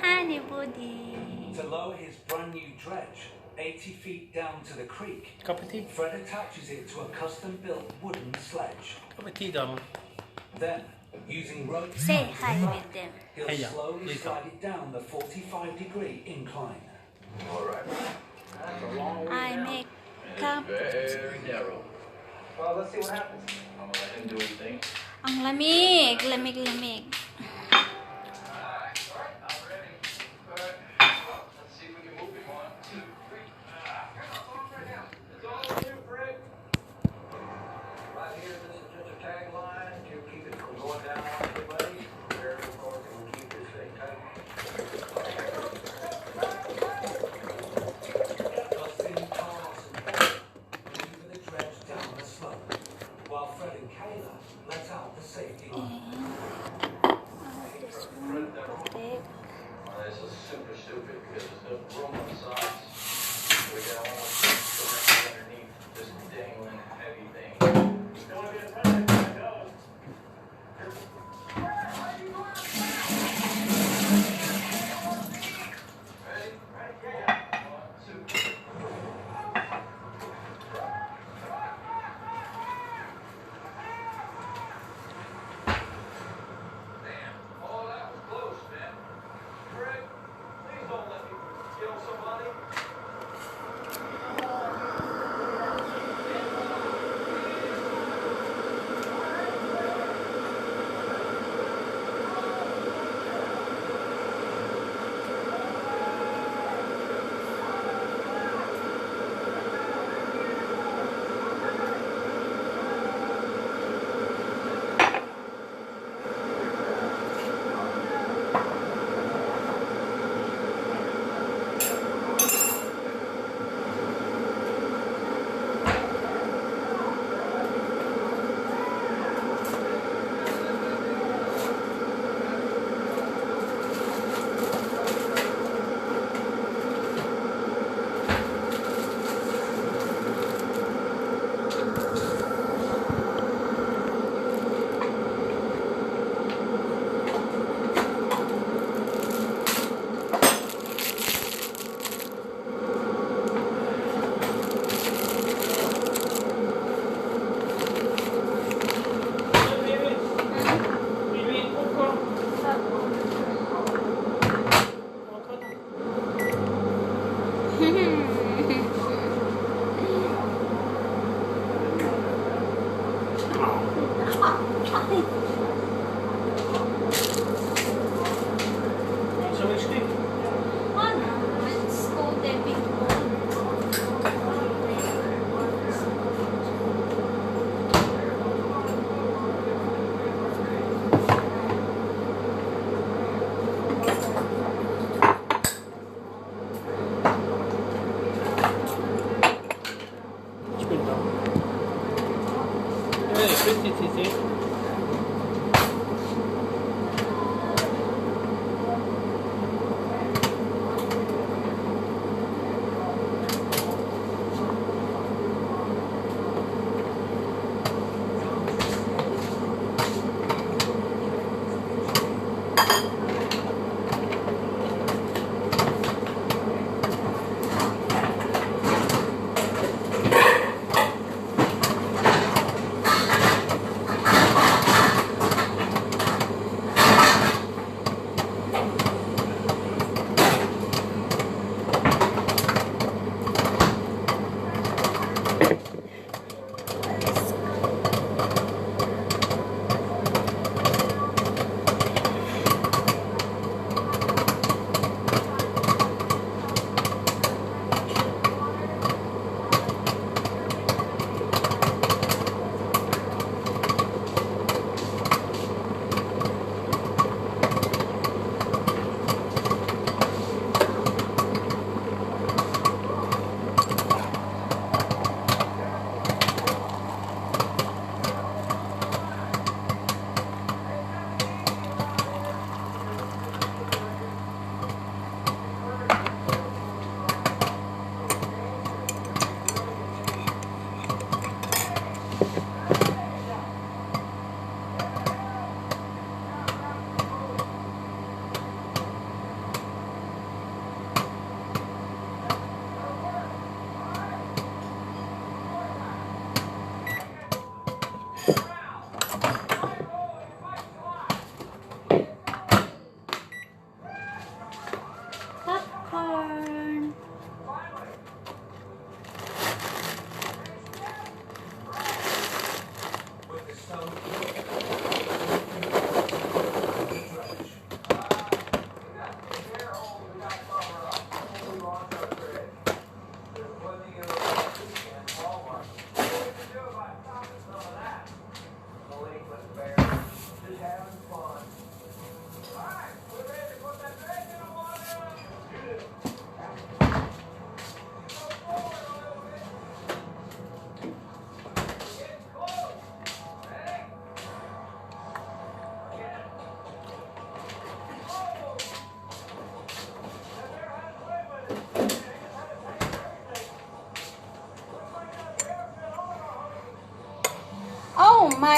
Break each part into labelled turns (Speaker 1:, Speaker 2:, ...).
Speaker 1: Honey buddy.
Speaker 2: To lower his brand new dredge 80 feet down to the creek, Fred attaches it to a custom-built wooden sledge. Then, using rope
Speaker 1: Say hi with them.
Speaker 2: he'll slowly slide it down the 45-degree incline.
Speaker 3: All right. That's a long way
Speaker 1: I
Speaker 3: down.
Speaker 1: make
Speaker 3: And
Speaker 1: cup.
Speaker 3: it's very narrow. Well, let's see what happens. I'm gonna let him do his thing.
Speaker 1: Ang lamig, lamig, lamig.
Speaker 3: This is super stupid because there's no room on the sides. We got almost directly underneath this dangling heavy thing. It's going to be a time to go. Ready? Ready? Yeah. 1, 2.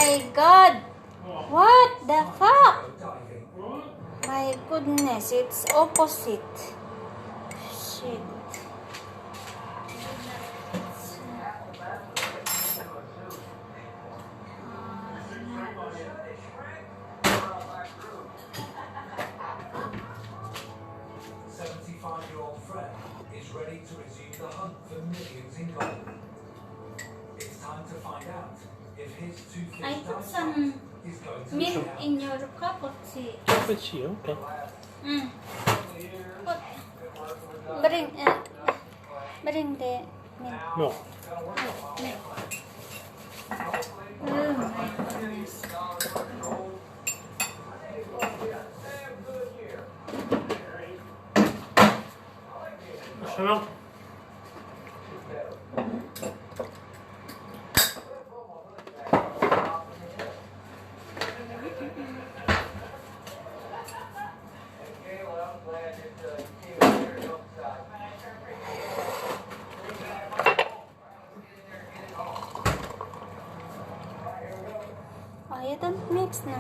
Speaker 1: my God! What the fuck? My goodness, it's opposite. Shit.
Speaker 2: 75-year-old Fred is ready to resume the hunt for millions in gold. It's time to find out if his two-fish
Speaker 1: I put
Speaker 2: dice
Speaker 1: some
Speaker 2: is going to
Speaker 1: milk
Speaker 2: pay out.
Speaker 1: in your cup of tea.
Speaker 4: Cappuccino, okay.
Speaker 1: Put, bring the milk.
Speaker 4: No.
Speaker 1: Milk. Oh my goodness.
Speaker 4: Hello.
Speaker 1: Oh, you don't mix na.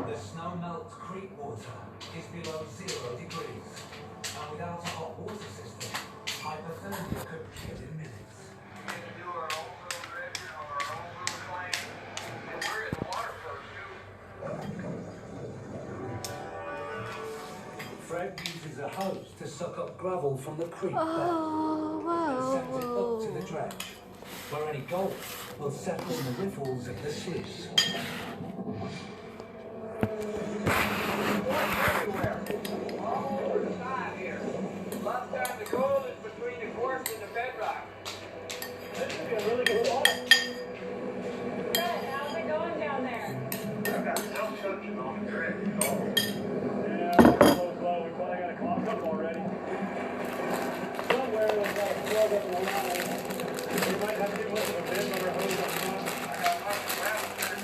Speaker 2: The snow-melt creek water is below 0 degrees, and without a hot water system, hypothermia could kill in minutes. Fred uses a hose to suck up gravel from the creek bed and sends it up to the dredge, where any gold will settle in the riffles of the sluice.
Speaker 3: Last time the gold is between the quartz and the bedrock.
Speaker 4: This should be a really good walk.
Speaker 5: Fred, how's it going down there?
Speaker 3: I've got no suction on the grid.
Speaker 4: Yeah, we're so slow. We probably got a clock up already. Somewhere we've got a plug up in the line. We might have to get less of a bend on our hose up front.
Speaker 3: I got lots of gravel here to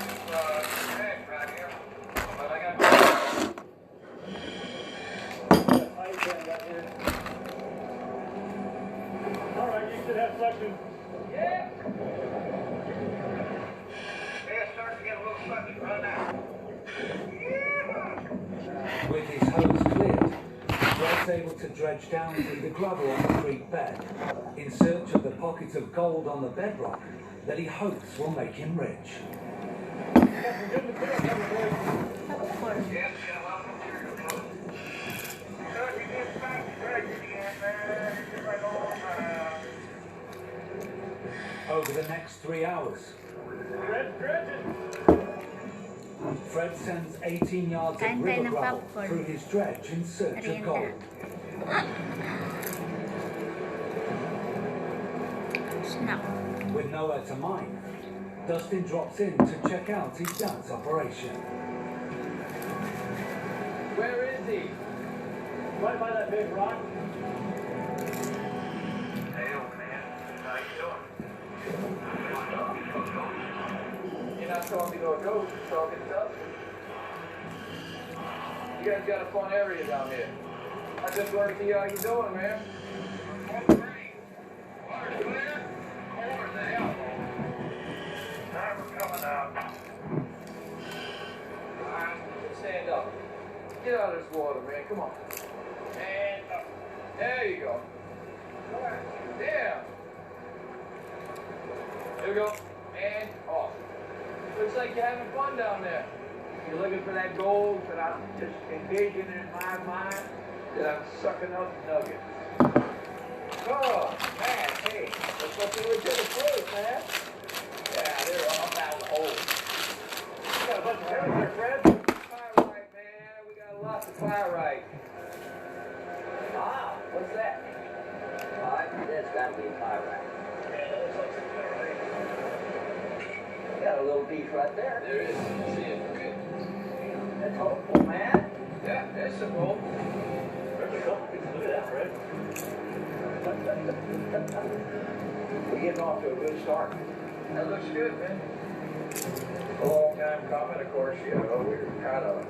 Speaker 3: drag right here. But I got
Speaker 4: Got a pipe bend up here. All right, you should have suction.
Speaker 3: yeah. Yeah, starting to get a little suction right now.
Speaker 2: With his hose cleared, Fred's able to dredge down through the gravel on the creek bed in search of the pocket of gold on the bedrock that he hopes will make him rich.
Speaker 1: Popcorn.
Speaker 3: Yes, got a lot of material coming. So you did find the dredge again, man. You're just like old,
Speaker 2: Over the next 3 hours, Fred sends 18 yards of
Speaker 1: Kain tayo
Speaker 2: river
Speaker 1: ng
Speaker 2: gravel
Speaker 1: popcorn.
Speaker 2: through his dredge in search of
Speaker 1: Merienda.
Speaker 2: gold.
Speaker 1: Snack.
Speaker 2: With nowhere to mine, Dustin drops in to check out his dad's operation.
Speaker 3: Where is he?
Speaker 4: Right by that big rock.
Speaker 3: Hey, old man. How you doing? You're not talking to a ghost, you're talking to us. You guys got a fun area down here. I just want to see how you doing, man. Water's clear. Over the hell. Time we're coming out. Alright, stand up. Get out of this water, man. Come on. And up. There you go. Yeah. Here we go. And off. Looks like you're having fun down there. You're looking for that gold, but I'm just envisioning in my mind that I'm sucking up nuggets. Oh, man, hey, looks like you were to the place, man. Yeah, they're all down the hole. We got a bunch of herrings there, Fred. Pyrite, man. We got lots of pyrite. Ah, what's that? That's gotta be pyrite. Got a little piece right there. There is. See it. Good. That's hopeful, man. Yeah, there's some gold. There's
Speaker 4: Look at that, Fred.
Speaker 3: We're getting off to a good start. That looks good, man. A long time coming, of course. You know, we were kind of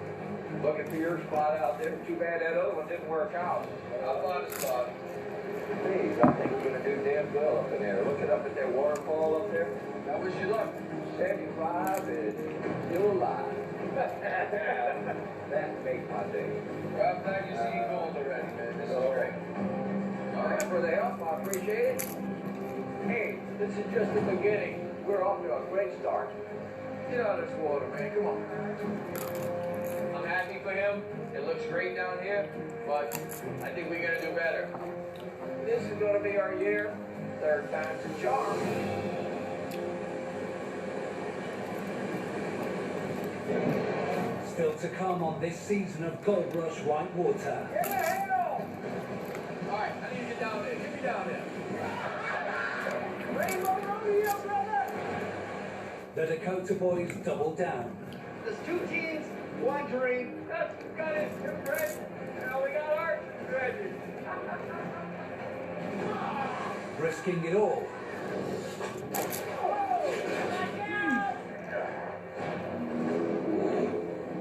Speaker 3: looking for your spot out there. Too bad that other one didn't work out. I'll find a spot. Please, I think we're going to do damn well up in there. Looking up at that waterfall up there. I wish you luck. 75 and still alive. That makes my day. Well, I'm glad you see gold already, man. This is great. All right, for the help. I appreciate it. Hey, this is just the beginning. We're off to a great start. Get out of this water, man. Come on. I'm happy for him. It looks great down here, but I think we're going to do better. This is going to be our year. Third time's a charm.
Speaker 2: Still to come on this season of Gold Rush Whitewater.
Speaker 3: Get the hell! All right, I need to get down there. Get me down there. Rainbow rodeo, brother!
Speaker 2: The Dakota boys double down.
Speaker 3: There's 2 teams, 1 dream. That's got it. You're great. Now we got our treasures.
Speaker 2: Risking it all.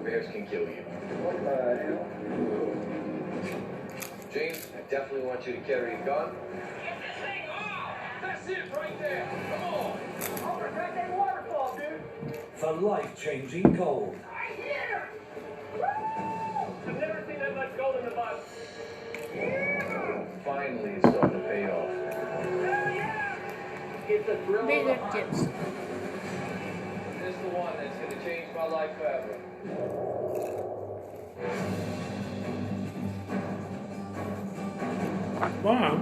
Speaker 3: Bears can kill you. What the hell? James, I definitely want you to carry a gun. Get this thing off! That's it right there. Come on. I'll protect that waterfall, dude.
Speaker 2: For life-changing gold.
Speaker 3: Here! I've never seen that much gold in the mud. Finally, it's starting to pay off. It's a thrill of the
Speaker 1: Bigger
Speaker 3: hunt.
Speaker 1: chips.
Speaker 3: This is the one that's going to change my life forever.
Speaker 4: Wow.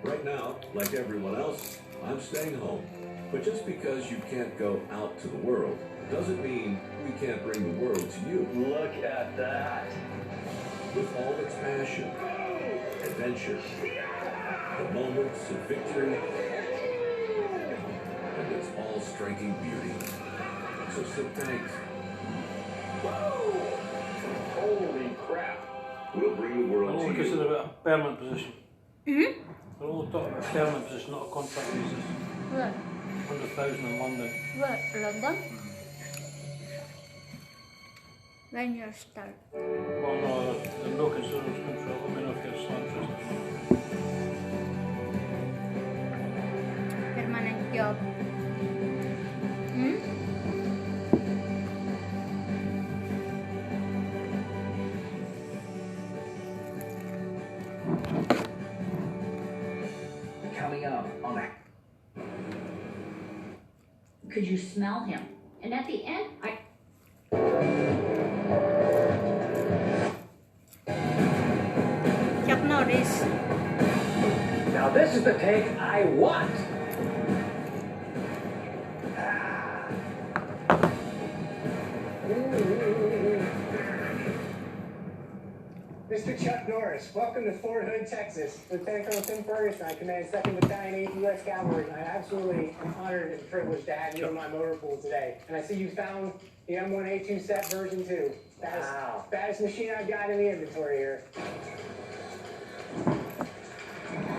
Speaker 6: Right now, like everyone else, I'm staying home. But just because you can't go out to the world doesn't mean we can't bring the world to you.
Speaker 3: Look at that.
Speaker 6: With all its passion, adventure, the moments of victory, and its all-striking beauty. So sit tight.
Speaker 3: Holy crap.
Speaker 6: We'll bring the world
Speaker 4: I'll
Speaker 6: to
Speaker 4: consider
Speaker 6: you.
Speaker 4: it a permanent position.
Speaker 1: Mm-hmm.
Speaker 4: We're all talking about a permanent position, not a contract basis.
Speaker 1: Where?
Speaker 4: 100,000 in London.
Speaker 1: Where? London? When you start?
Speaker 4: Well, no, there's no considerable control. I mean, if you're still interested.
Speaker 1: Permanent job. Hmm?
Speaker 2: Coming up on a...
Speaker 7: Could you smell him? And at the end,
Speaker 1: Chuck Norris.
Speaker 3: Now this is the take I want.
Speaker 8: Mr. Chuck Norris, welcome to Fort Hood, Texas. Lieutenant Colonel Tim Ferguson, I command 2nd Battalion, 8th U.S. Cavalry, and I absolutely am honored and privileged to have you in my motor pool today. And I see you found the M1A2 set version 2. Baddest machine I've got in the inventory here.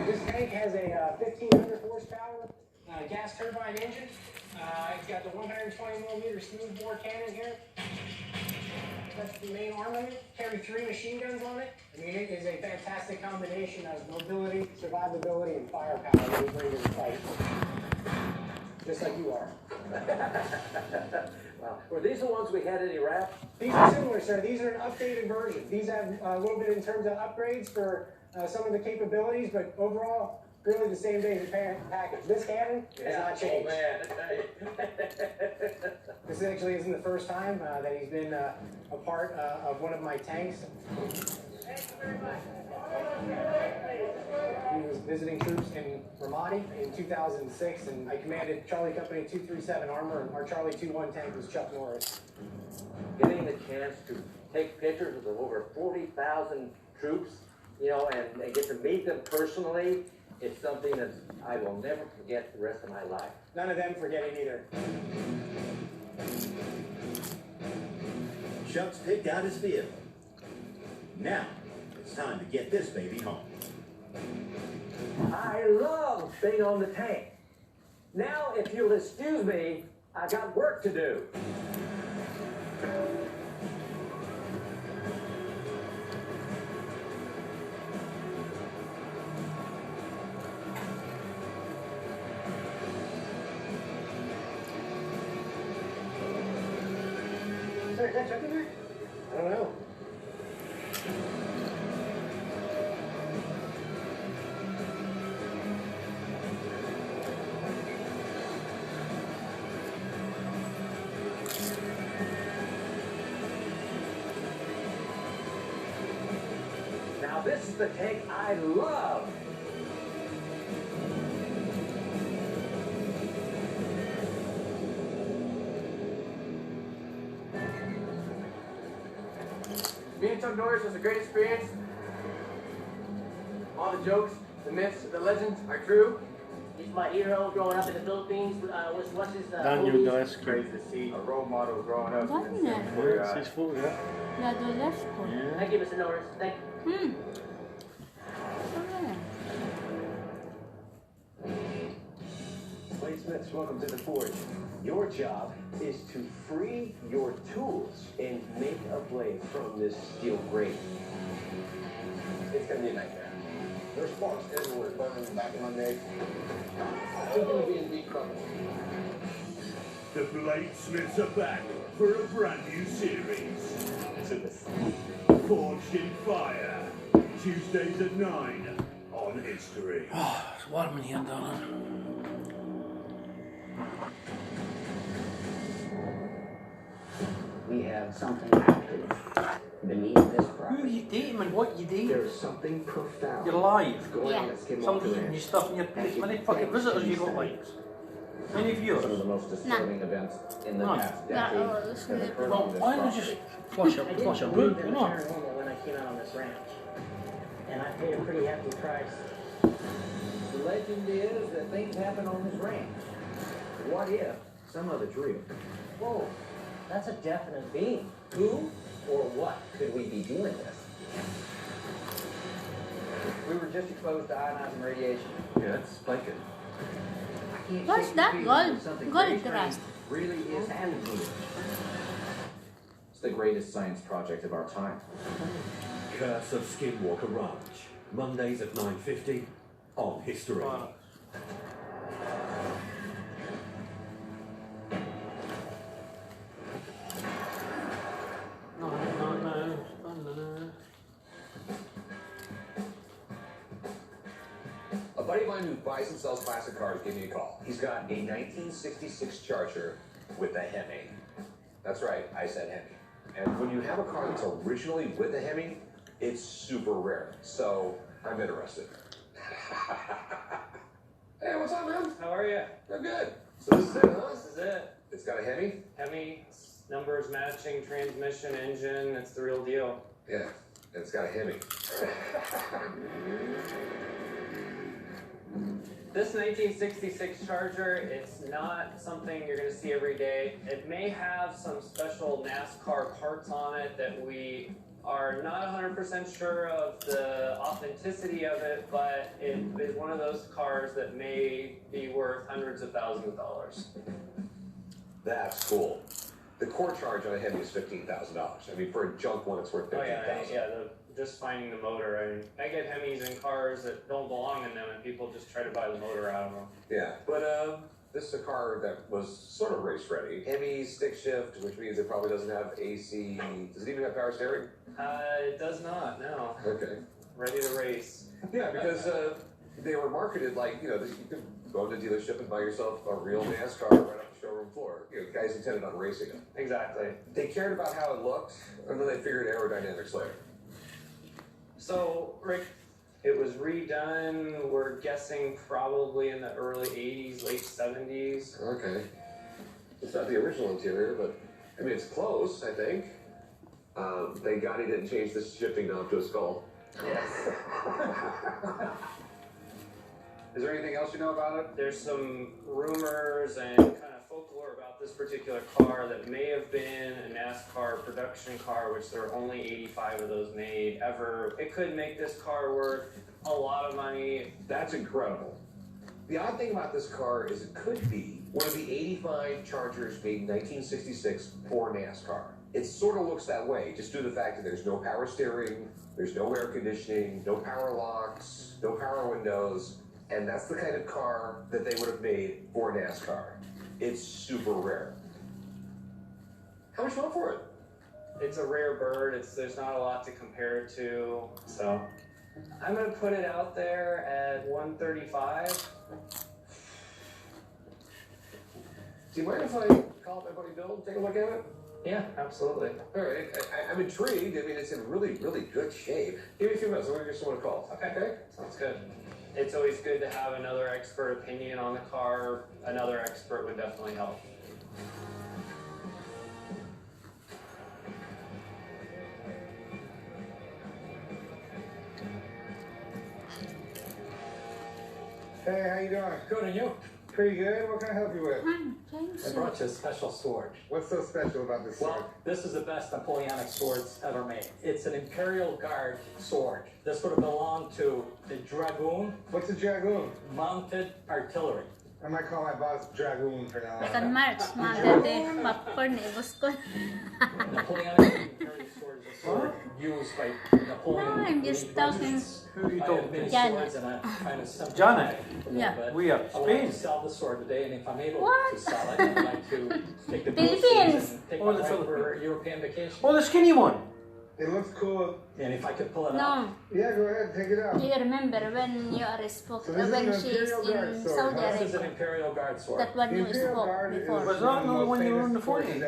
Speaker 8: This tank has a 1,500 horsepower gas turbine engine. It's got the 120mm smoothbore cannon here. That's the main armament. Carry 3 machine guns on it. I mean, it is a fantastic combination of mobility, survivability, and firepower that we bring to the fight. Just like you are.
Speaker 3: Wow. Were these the ones we had in Iraq?
Speaker 8: These are similar, sir. These are an updated version. These have a little bit in terms of upgrades for some of the capabilities, but overall, really the same basic package. This cannon has not changed.
Speaker 3: Oh, man. I tell you.
Speaker 8: This actually isn't the first time that he's been a part of one of my tanks. Thank you very much. He was visiting troops in Ramadi in 2006, and I commanded Charlie Company 237 Armor, and our Charlie 21 tank was Chuck Norris.
Speaker 9: Getting the chance to take pictures of over 40,000 troops, you know, and get to meet them personally, it's something that I will never forget the rest of my life.
Speaker 8: None of them forget it either.
Speaker 10: Chuck's picked out his vehicle. Now, it's time to get this baby home.
Speaker 9: I love being on the tank. Now, if you'll excuse me, I got work to do.
Speaker 8: Sorry, is that Chuck in there? I don't know.
Speaker 9: Now, this is the tank I love.
Speaker 3: Being Chuck Norris was a great experience. All the jokes, the myths, the legends are true.
Speaker 11: He's my hero growing up in the Philippines. What's his
Speaker 4: Daniel Dice.
Speaker 3: Great to see a role model growing up.
Speaker 1: Ładnie.
Speaker 4: It's his fault, yeah.
Speaker 1: Ja do lewku.
Speaker 11: Thank you, Mr. Norris. Thank you.
Speaker 9: Bladesmiths, welcome to the forge. Your job is to free your tools and make a blade from this steel grate.
Speaker 3: It's gonna be a nightmare. There's sparks everywhere burning the back of my neck. I'm gonna be in deep trouble.
Speaker 10: The Bladesmiths are back for a brand new series. Forged in Fire. Tuesdays at 9 on History.
Speaker 4: Oh, it's warm in here, darling.
Speaker 9: We have something active beneath this
Speaker 4: Who are
Speaker 9: property.
Speaker 4: you dating, man? What you dating?
Speaker 9: There's something profound.
Speaker 4: You're alive.
Speaker 9: going on
Speaker 1: Yeah.
Speaker 9: at Skinwalker
Speaker 4: Somebody eating
Speaker 9: Ranch.
Speaker 4: your stuff in your place. Many fucking visitors you got like? Many viewers?
Speaker 9: Some of the most disturbing events in the
Speaker 4: No.
Speaker 9: past
Speaker 1: No,
Speaker 9: decade
Speaker 1: oh, this
Speaker 9: have
Speaker 1: is-
Speaker 9: occurred
Speaker 4: Well,
Speaker 9: on this
Speaker 4: why don't you
Speaker 9: property.
Speaker 4: just flush
Speaker 11: I didn't
Speaker 4: a
Speaker 11: believe
Speaker 4: boot,
Speaker 11: it
Speaker 4: you
Speaker 11: was
Speaker 4: know?
Speaker 11: paranormal when I came out on this ranch. And I paid a pretty hefty price.
Speaker 9: The legend is that things happen on this ranch. What if some of it's real?
Speaker 11: Whoa, that's a definite being.
Speaker 9: Who or what could we be doing this?
Speaker 3: We were just exposed to ionizing radiation.
Speaker 9: Yeah, it's spiking. I can't
Speaker 1: What's
Speaker 9: shake
Speaker 1: that?
Speaker 9: the feeling
Speaker 1: Gold.
Speaker 9: that something
Speaker 1: Gold
Speaker 9: very strange
Speaker 1: dust.
Speaker 9: really is happening here.
Speaker 12: It's the greatest science project of our time.
Speaker 6: Curse of Skinwalker Ranch. Mondays at 9:50 on History.
Speaker 4: No.
Speaker 12: A buddy of mine who buys and sells classic cars gave me a call. He's got a 1966 Charger with a Hemi. That's right, I said Hemi. And when you have a car that's originally with a Hemi, it's super rare. So I'm interested. Hey, what's up, man?
Speaker 3: How are you?
Speaker 12: I'm good. So this is it, huh?
Speaker 3: This is it.
Speaker 12: It's got a Hemi?
Speaker 3: Hemi, numbers matching, transmission, engine, it's the real deal.
Speaker 12: Yeah, it's got a Hemi.
Speaker 3: This 1966 Charger, it's not something you're going to see every day. It may have some special NASCAR parts on it that we are not 100% sure of the authenticity of it, but it is one of those cars that may be worth hundreds of thousands of dollars.
Speaker 12: That's cool. The core charge on a Hemi is $15,000. I mean, for a junk one, it's worth $15,000.
Speaker 3: Oh yeah, just finding the motor. I mean, I get Hemis in cars that don't belong in them, and people just try to buy the motor out of them.
Speaker 12: Yeah, but this is a car that was sort of race ready. Hemi stick shift, which means it probably doesn't have AC. Does it even have power steering?
Speaker 3: It does not, no.
Speaker 12: Okay.
Speaker 3: Ready to race.
Speaker 12: Yeah, because they were marketed like, you could go to the dealership and buy yourself a real NASCAR right off the showroom floor. Guys intended on racing them.
Speaker 3: Exactly.
Speaker 12: They cared about how it looked, and then they figured aerodynamics later.
Speaker 3: So, Rick,
Speaker 13: It was redone, we're guessing probably in the early 80s, late 70s.
Speaker 12: Okay. It's not the original interior, but I mean, it's close, I think. Thank God he didn't change the shifting knob to a skull.
Speaker 13: Yes.
Speaker 12: Is there anything else you know about it?
Speaker 13: There's some rumors and kind of folklore about this particular car that may have been a NASCAR production car, which there are only 85 of those made ever. It could make this car worth a lot of money.
Speaker 12: That's incredible. The odd thing about this car is it could be one of the 85 Chargers made in 1966 for NASCAR. It sort of looks that way, just due to the fact that there's no power steering, there's no air conditioning, no power locks, no power windows, and that's the kind of car that they would have made for NASCAR. It's super rare. How much you want for it?
Speaker 13: It's a rare bird. There's not a lot to compare it to, so I'm gonna put it out there at $135.
Speaker 12: Do you mind if I call up my buddy Bill and take a look at it?
Speaker 13: Yeah, absolutely.
Speaker 12: All right, I'm intrigued. I mean, it's in really, really good shape. Give me a few minutes. I'm going to give someone a call.
Speaker 13: Okay, sounds good. It's always good to have another expert opinion on the car. Another expert would definitely help.
Speaker 14: Hey, how you doing?
Speaker 15: Good, and you?
Speaker 14: Pretty good. What can I help you with?
Speaker 15: I brought you a special sword.
Speaker 14: What's so special about this sword?
Speaker 15: Well, this is the best Napoleonic swords ever made. It's an Imperial Guard sword. This would have belonged to the Dragoon.
Speaker 14: What's a Dragoon?
Speaker 15: Mounted artillery.
Speaker 14: I might call my boss Dragoon for now.
Speaker 1: Akan March, maganda popcorn eh, gusto ko.
Speaker 15: Napoleonic Imperial sword is a sword used by Napoleon.
Speaker 1: No, I'm just talking.
Speaker 15: Who are you talking to?
Speaker 1: Janet.
Speaker 15: Janet.
Speaker 1: Yeah.
Speaker 15: We are Spain. To sell the sword today, and if I'm able to sell it, I'd like to take the
Speaker 1: Philippines.
Speaker 15: and take my wife for a European vacation.
Speaker 4: Oh, the skinny one.
Speaker 14: It looks cool.
Speaker 15: And if I could pull it
Speaker 1: No.
Speaker 15: out.
Speaker 14: Yeah, go ahead, take it out.
Speaker 1: Do you remember when you are spoke
Speaker 14: So this
Speaker 1: when
Speaker 14: is an
Speaker 1: she is
Speaker 14: Imperial Guard
Speaker 1: in
Speaker 14: sword,
Speaker 1: Saudi
Speaker 14: huh?
Speaker 15: This is an
Speaker 1: Arabia?
Speaker 15: Imperial Guard sword.
Speaker 1: That one you
Speaker 14: Imperial
Speaker 1: spoke
Speaker 14: Guard
Speaker 1: before.
Speaker 14: is
Speaker 4: Was that the one you were in the 40s?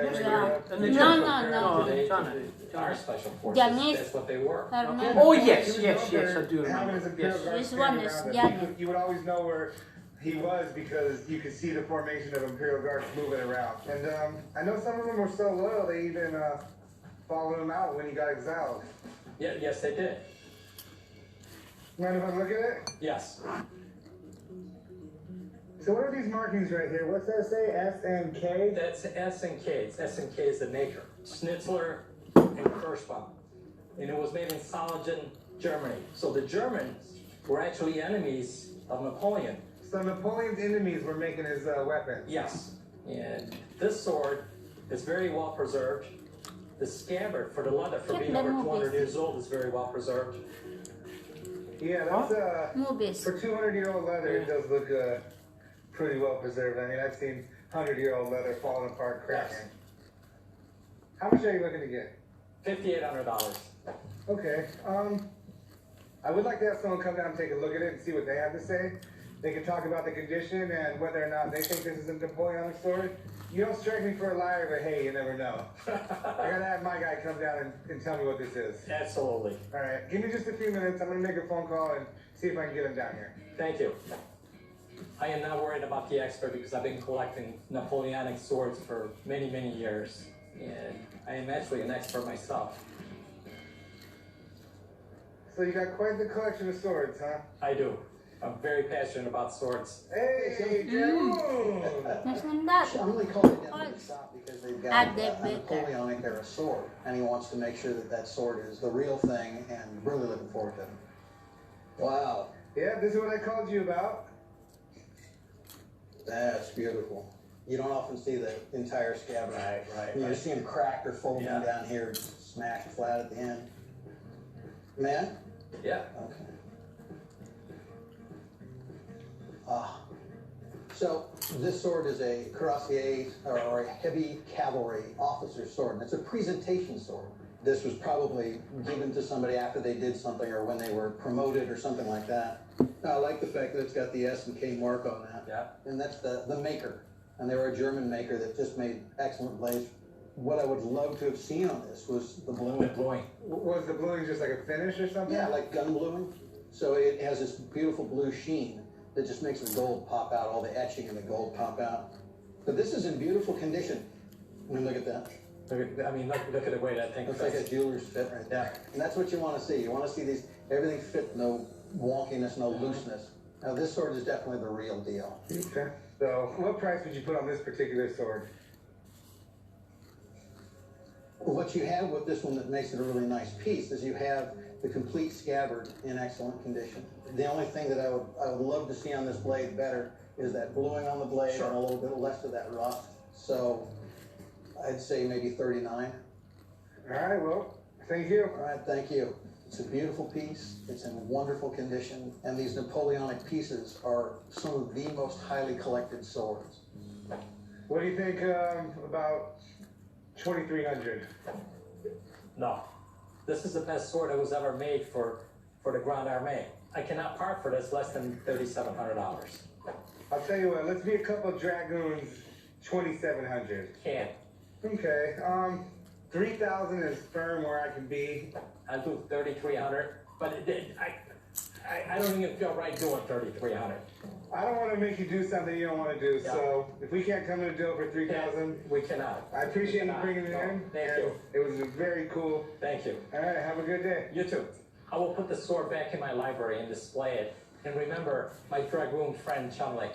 Speaker 15: Our special forces.
Speaker 1: Janet.
Speaker 15: That's what they were.
Speaker 1: Janet.
Speaker 4: Oh, yes, I do
Speaker 14: Having
Speaker 4: remember.
Speaker 14: his Imperial
Speaker 4: Yes.
Speaker 14: Guard
Speaker 1: This
Speaker 14: standing
Speaker 1: one is
Speaker 14: around him,
Speaker 1: Janet.
Speaker 14: you would always know where he was because you could see the formation of Imperial Guards moving around. And I know some of them were so loyal they even followed him out when he got exiled.
Speaker 15: Yeah, yes, they did.
Speaker 14: Mind if I look at it?
Speaker 15: Yes.
Speaker 14: So what are these markings right here? What's that say? S and K?
Speaker 15: That's S and K. S and K is the maker. Schnitzler and Kirschbaum. And it was made in Saarbrücken, Germany. So the Germans were actually enemies of Napoleon.
Speaker 14: So Napoleon's enemies were making his weapons?
Speaker 15: Yes. And this sword is very well preserved. The scabbard for the leather, for being over 200 years old, is very well preserved.
Speaker 14: Yeah, that's
Speaker 1: Movies.
Speaker 14: for 200-year-old leather, it does look pretty well preserved. I mean, I've seen 100-year-old leather falling apart, cracking.
Speaker 15: Yes.
Speaker 14: How much are you looking to get?
Speaker 15: $5,800.
Speaker 14: Okay. I would like to have someone come down and take a look at it and see what they have to say. They can talk about the condition and whether or not they think this is a Napoleonic sword. You don't strike me for a liar, but hey, you never know. I gotta have my guy come down and tell me what this is.
Speaker 15: Absolutely.
Speaker 14: All right, give me just a few minutes. I'm gonna make a phone call and see if I can get him down here.
Speaker 15: Thank you. I am not worried about the expert because I've been collecting Napoleonic swords for many, many years. And I am actually an expert myself.
Speaker 14: So you got quite the collection of swords, huh?
Speaker 15: I do. I'm very passionate about swords.
Speaker 14: Hey, Joe!
Speaker 11: I'm only calling it down to the shop because they've got
Speaker 1: Add
Speaker 11: a
Speaker 1: that bit there.
Speaker 11: Napoleonic era sword, and he wants to make sure that that sword is the real thing, and really looking forward to it.
Speaker 14: Wow. Yeah, this is what I called you about.
Speaker 11: That's beautiful. You don't often see the entire scabbard.
Speaker 15: Right.
Speaker 11: You just see him cracked or folding down here, smashed flat at the end. Man?
Speaker 15: Yeah.
Speaker 11: Okay. So this sword is a cuirassier or a heavy cavalry officer's sword, and it's a presentation sword. This was probably given to somebody after they did something or when they were promoted or something like that. I like the fact that it's got the S and K mark on that.
Speaker 15: Yeah.
Speaker 11: And that's the maker. And they were a German maker that just made excellent blades. What I would love to have seen on this was the bluing.
Speaker 14: Was the bluing just like a finish or something?
Speaker 11: Yeah, like gun bluing. So it has this beautiful blue sheen that just makes the gold pop out, all the etching and the gold pop out. But this is in beautiful condition. I mean, look at that.
Speaker 15: I mean, look at the way that thing
Speaker 11: looks like a jeweler's fit right there. And that's what you want to see. You want to see these, everything fit, no wonkiness, no looseness. Now this sword is definitely the real deal.
Speaker 14: Okay. So what price would you put on this particular sword?
Speaker 11: What you have with this one that makes it a really nice piece is you have the complete scabbard in excellent condition. The only thing that I would love to see on this blade better is that bluing on the blade and a little bit less of that rust. So I'd say maybe 39.
Speaker 14: All right, well, thank you.
Speaker 11: All right, thank you. It's a beautiful piece. It's in wonderful condition. And these Napoleonic pieces are some of the most highly collected swords.
Speaker 14: What do you think about 2,300?
Speaker 15: No. This is the best sword that was ever made for the Grand Armée. I cannot part for this less than $3,700.
Speaker 14: I'll tell you what, let's be a couple of dragoons, 2,700.
Speaker 15: Can't.
Speaker 14: Okay, 3,000 is firm where I can be.
Speaker 15: I'll do 3,300, but I don't even feel right doing 3,300.
Speaker 14: I don't want to make you do something you don't want to do, so if we can't come to a deal for 3,000,
Speaker 15: we cannot.
Speaker 14: I appreciate you bringing it in.
Speaker 15: Thank you.
Speaker 14: It was very cool.
Speaker 15: Thank you.
Speaker 14: All right, have a good day.
Speaker 15: You too. I will put the sword back in my library and display it. And remember my dragoon friend Chumley.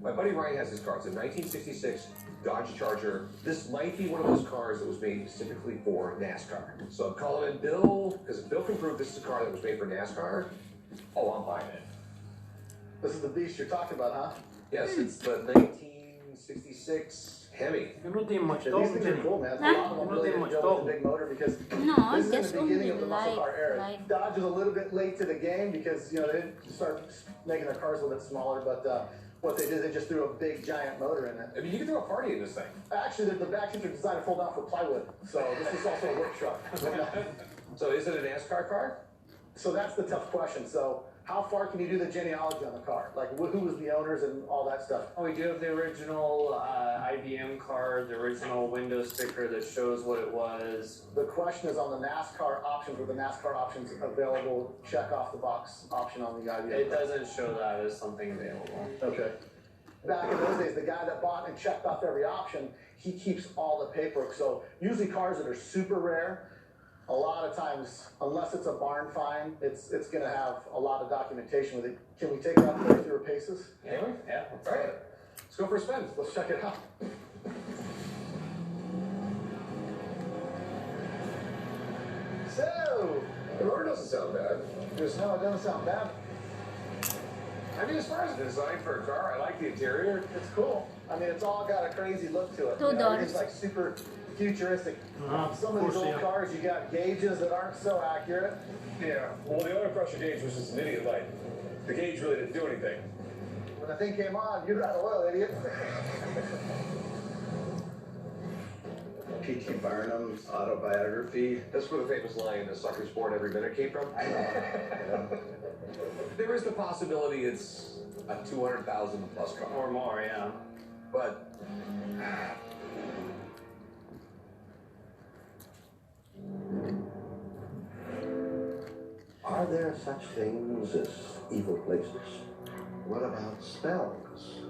Speaker 12: My buddy Ryan has his car. It's a 1966 Dodge Charger. This might be one of those cars that was made specifically for NASCAR. So I'm calling in Bill, because if Bill can prove this is a car that was made for NASCAR, oh, I'm buying it.
Speaker 11: This is the beast you're talking about, huh?
Speaker 12: Yes, it's the 1966 Hemi.
Speaker 11: These things are cool, man. A lot of them really built with a big motor because
Speaker 1: No,
Speaker 11: this is
Speaker 1: just
Speaker 11: in the beginning
Speaker 1: only
Speaker 11: of the muscle car era.
Speaker 1: like
Speaker 11: Dodge was a little bit late to the game because, you know, they didn't start making their cars a little bit smaller, but what they did, they just threw a big giant motor in it.
Speaker 12: I mean, you can throw a party in this thing.
Speaker 11: Actually, the back seats are designed to fold down for plywood, so this is also a work truck.
Speaker 12: So is it a NASCAR car?
Speaker 11: So that's the tough question. So how far can you do the genealogy on the car? Like who was the owners and all that stuff?
Speaker 13: Oh, we do have the original IBM card, the original window sticker that shows what it was.
Speaker 11: The question is on the NASCAR options, were the NASCAR options available? Check off the box option on the IBM.
Speaker 13: It doesn't show that as something available.
Speaker 11: Okay. Back in those days, the guy that bought and checked off every option, he keeps all the paperwork. So usually cars that are super rare, a lot of times, unless it's a barn find, it's going to have a lot of documentation with it. Can we take it out there through paces?
Speaker 12: Yeah, let's try it. Let's go for a spin.
Speaker 11: Let's check it out. So,
Speaker 12: The rotor doesn't sound bad.
Speaker 11: No, it doesn't sound bad.
Speaker 12: I mean, as far as design for a car, I like the interior.
Speaker 11: It's cool. I mean, it's all got a crazy look to it.
Speaker 1: $2.
Speaker 11: Everything's like super futuristic. Some of these old cars, you got gauges that aren't so accurate.
Speaker 12: Yeah, well, the oil pressure gauge was just an idiot light. The gauge really didn't do anything.
Speaker 11: When the thing came on, you're out of oil, idiot.
Speaker 6: P.T. Barnum's autobiography.
Speaker 12: That's where the famous line, "The sucker's born every minute," came from. There is the possibility it's a 200,000 plus car.
Speaker 13: Or more, yeah.
Speaker 12: But
Speaker 6: Are there such things as evil places? What about spells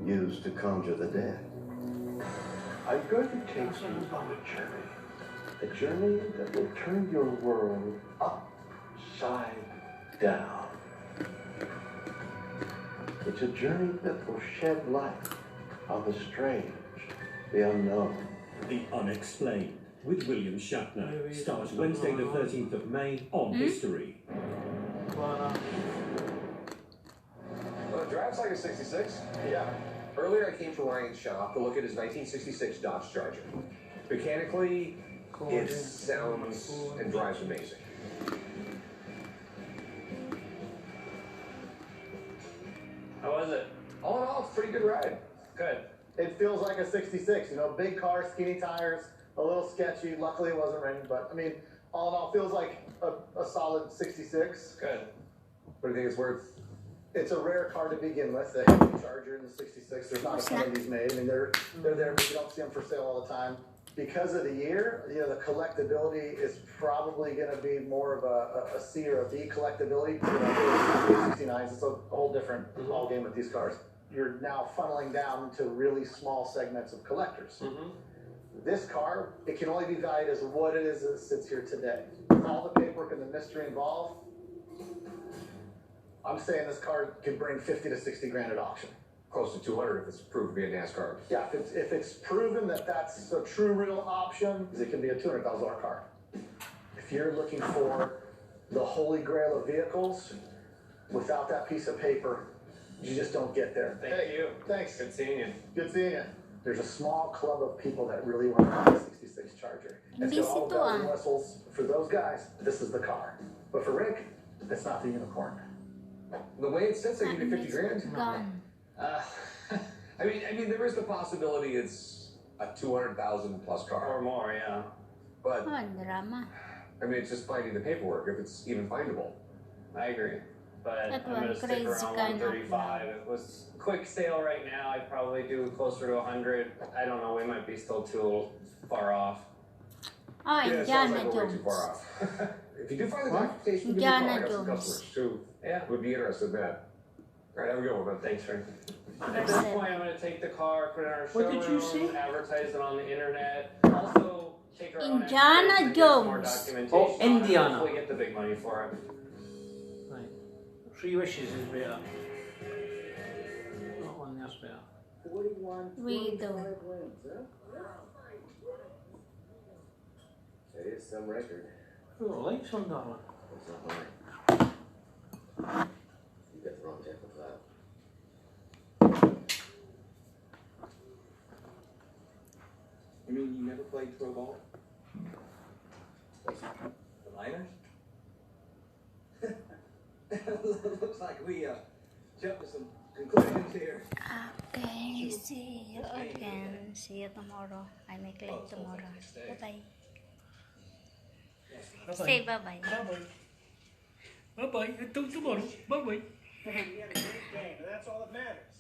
Speaker 6: used to conjure the dead? I'm going to take you on a journey that will turn your world upside down. It's a journey that will shed light on the strange, the unknown.
Speaker 10: The Unexplained, with William Shatner, starts Wednesday the 13th of May on History.
Speaker 12: Well, it drives like a 66.
Speaker 11: Yeah.
Speaker 12: Earlier, I came to Ryan's shop to look at his 1966 Dodge Charger. Mechanically, it sounds and drives amazing.
Speaker 13: How was it?
Speaker 12: All in all, it's a pretty good ride.
Speaker 13: Good.
Speaker 11: It feels like a 66, you know, big car, skinny tires, a little sketchy. Luckily, it wasn't raining, but I mean, all in all, feels like a solid 66.
Speaker 13: Good.
Speaker 12: What do you think it's worth?
Speaker 11: It's a rare car to begin with. The Chevy Charger in the 66. There's not a ton of these made. I mean, they're there, but you don't see them for sale all the time. because of the year, you know, the collectability is probably going to be more of a C or a B collectability. You know, 69s, it's a whole different ball game with these cars. You're now funneling down to really small segments of collectors. This car, it can only be valued as what it is as it sits here today. With all the paperwork and the mystery involved, I'm saying this car could bring 50 to 60 grand at auction.
Speaker 12: Close to 200 if it's proved to be a NASCAR.
Speaker 11: Yeah, if it's proven that that's a true real option, it can be a $200,000 car. If you're looking for the holy grail of vehicles, without that piece of paper, you just don't get there.
Speaker 13: Thank you.
Speaker 11: Thanks.
Speaker 13: Good seeing you.
Speaker 11: Good seeing you. There's a small club of people that really want to buy a 66 Charger. It's got all the bells and whistles. For those guys, this is the car. But for Rick, that's not the unicorn.
Speaker 12: The way it sits, I give you 50 grand. I mean, there is the possibility it's a 200,000 plus car
Speaker 13: or more, yeah.
Speaker 12: But
Speaker 1: drama.
Speaker 12: I mean, it's just finding the paperwork if it's even findable.
Speaker 13: I agree, but I'm gonna stick around 135. If it was quick sale right now, I'd probably do closer to 100. I don't know. We might be still too far off.
Speaker 1: Oh,
Speaker 12: yeah, it sounds like we're way too far off. If you do find the documentation, give me a call. I got some customers who would be interested in that. All right, have a good one, man.
Speaker 13: Thanks, Frank. At this point, I'm going to take the car, put it in our showroom, advertise it on the internet. Also, take our own
Speaker 1: Indiana Jones.
Speaker 13: Oh, Indiana. Hopefully get the big money for it.
Speaker 2: Right. 3 wishes is better. Not one, that's better.
Speaker 1: 41.
Speaker 9: It is some record.
Speaker 2: Oh, lights on, darling.
Speaker 9: It's not mine. You got the wrong type of cloud.
Speaker 16: You mean you never played pro ball? The minors? Looks like we jumped to some conclusions here.
Speaker 1: Okay, see you again. See you tomorrow. I make late tomorrow. Bye-bye. Say bye-bye.
Speaker 2: Bye-bye. Bye-bye. Until tomorrow. Bye-bye.
Speaker 14: We had a great game, and that's all that matters.